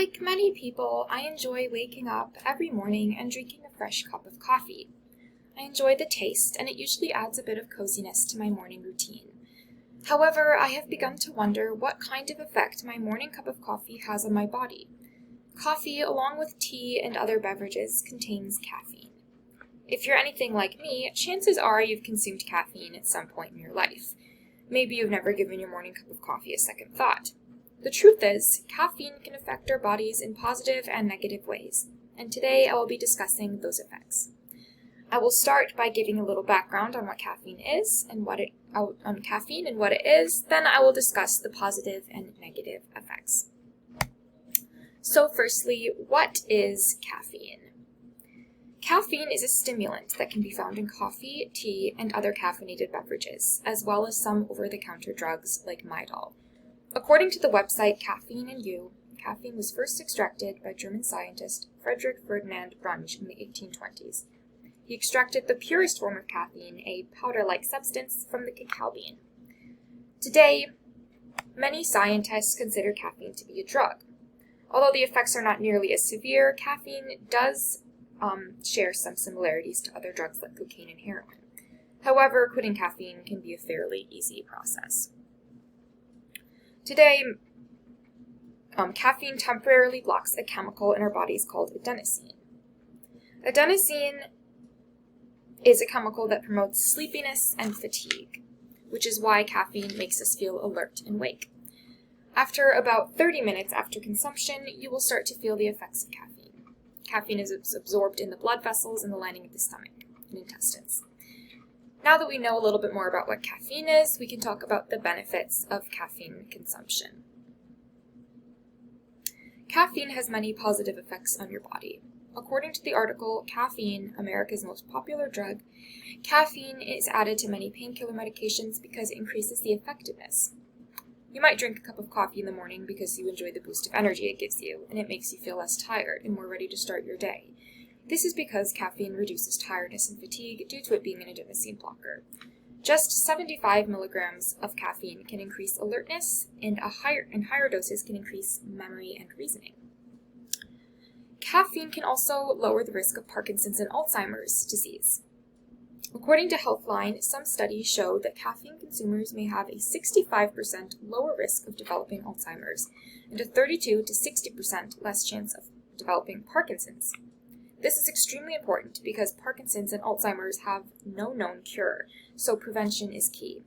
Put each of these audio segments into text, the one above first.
Like many people, I enjoy waking up every morning and drinking a fresh cup of coffee. I enjoy the taste, and it usually adds a bit of coziness to my morning routine. However, I have begun to wonder what kind of effect my morning cup of coffee has on my body. Coffee, along with tea and other beverages, contains caffeine. If you're anything like me, chances are you've consumed caffeine at some point in your life. Maybe you've never given your morning cup of coffee a second thought. The truth is, caffeine can affect our bodies in positive and negative ways, and today I will be discussing those effects. I will start by giving a little background on what caffeine is and what it is, then I will discuss the positive and negative effects. So firstly, what is caffeine? Caffeine is a stimulant that can be found in coffee, tea, and other caffeinated beverages, as well as some over-the-counter drugs like Midol. According to the website Caffeine and You, caffeine was first extracted by German scientist Frederick Ferdinand Brunsch in the 1820s. He extracted the purest form of caffeine, a powder-like substance, from the cacao bean. Today, many scientists consider caffeine to be a drug. Although the effects are not nearly as severe, caffeine does share some similarities to other drugs like cocaine and heroin. However, quitting caffeine can be a fairly easy process. Today, caffeine temporarily blocks a chemical in our bodies called adenosine. Adenosine is a chemical that promotes sleepiness and fatigue, which is why caffeine makes us feel alert and awake. After about 30 minutes after consumption, you will start to feel the effects of caffeine. Caffeine is absorbed in the blood vessels and the lining of the stomach and intestines. Now that we know a little bit more about what caffeine is, we can talk about the benefits of caffeine consumption. Caffeine has many positive effects on your body. According to the article, Caffeine, America's Most Popular Drug, caffeine is added to many painkiller medications because it increases the effectiveness. You might drink a cup of coffee in the morning because you enjoy the boost of energy it gives you, and it makes you feel less tired and more ready to start your day. This is because caffeine reduces tiredness and fatigue due to it being an adenosine blocker. Just 75 milligrams of caffeine can increase alertness, and higher doses can increase memory and reasoning. Caffeine can also lower the risk of Parkinson's and Alzheimer's disease. According to Healthline, some studies show that caffeine consumers may have a 65% lower risk of developing Alzheimer's and a 32 to 60% less chance of developing Parkinson's. This is extremely important because Parkinson's and Alzheimer's have no known cure, so prevention is key.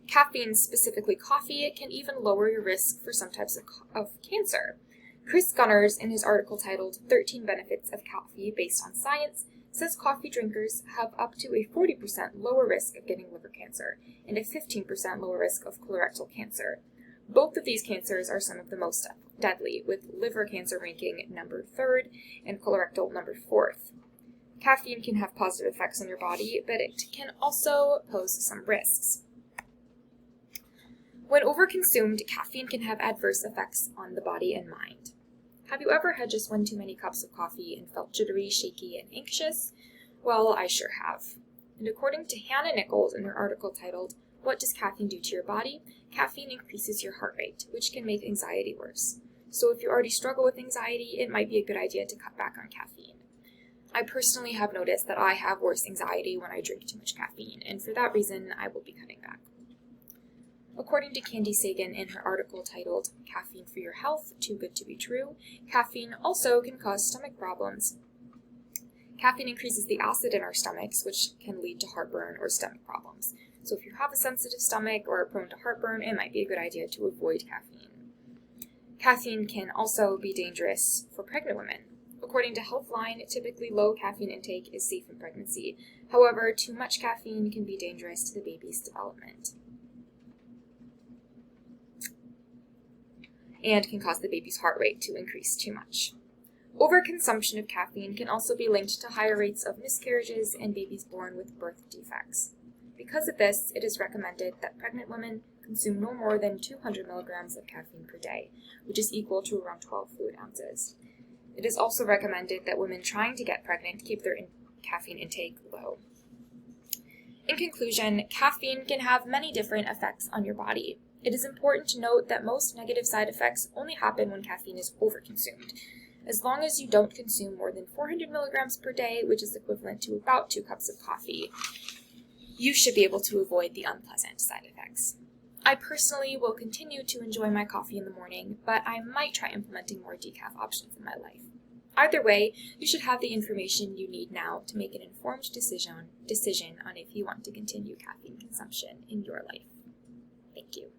Caffeine, specifically coffee, can even lower your risk for some types of cancer. Chris Gunners, in his article titled 13 Benefits of Coffee Based on Science, says coffee drinkers have up to a 40% lower risk of getting liver cancer and a 15% lower risk of colorectal cancer. Both of these cancers are some of the most deadly, with liver cancer ranking number 3rd and colorectal number 4th. Caffeine can have positive effects on your body, but it can also pose some risks. When overconsumed, caffeine can have adverse effects on the body and mind. Have you ever had just one too many cups of coffee and felt jittery, shaky, and anxious? Well, I sure have. And according to Hannah Nichols in her article titled, What Does Caffeine Do to Your Body? Caffeine increases your heart rate, which can make anxiety worse. So if you already struggle with anxiety, it might be a good idea to cut back on caffeine. I personally have noticed that I have worse anxiety when I drink too much caffeine, and for that reason, I will be cutting back. According to Candy Sagan in her article titled, Caffeine for Your Health, Too Good to Be True, caffeine also can cause stomach problems. Caffeine increases the acid in our stomachs, which can lead to heartburn or stomach problems. So if you have a sensitive stomach or are prone to heartburn, it might be a good idea to avoid caffeine. Caffeine can also be dangerous for pregnant women. According to Healthline, typically low caffeine intake is safe in pregnancy. However, too much caffeine can be dangerous to the baby's development and can cause the baby's heart rate to increase too much. Overconsumption of caffeine can also be linked to higher rates of miscarriages and babies born with birth defects. Because of this, it is recommended that pregnant women consume no more than 200 milligrams of caffeine per day, which is equal to around 12 fluid ounces. It is also recommended that women trying to get pregnant keep their caffeine intake low. In conclusion, caffeine can have many different effects on your body. It is important to note that most negative side effects only happen when caffeine is overconsumed. As long as you don't consume more than 400 milligrams per day, which is equivalent to about 2 cups of coffee, you should be able to avoid the unpleasant side effects. I personally will continue to enjoy my coffee in the morning, but I might try implementing more decaf options in my life. Either way, you should have the information you need now to make an informed decision on if you want to continue caffeine consumption in your life. Thank you.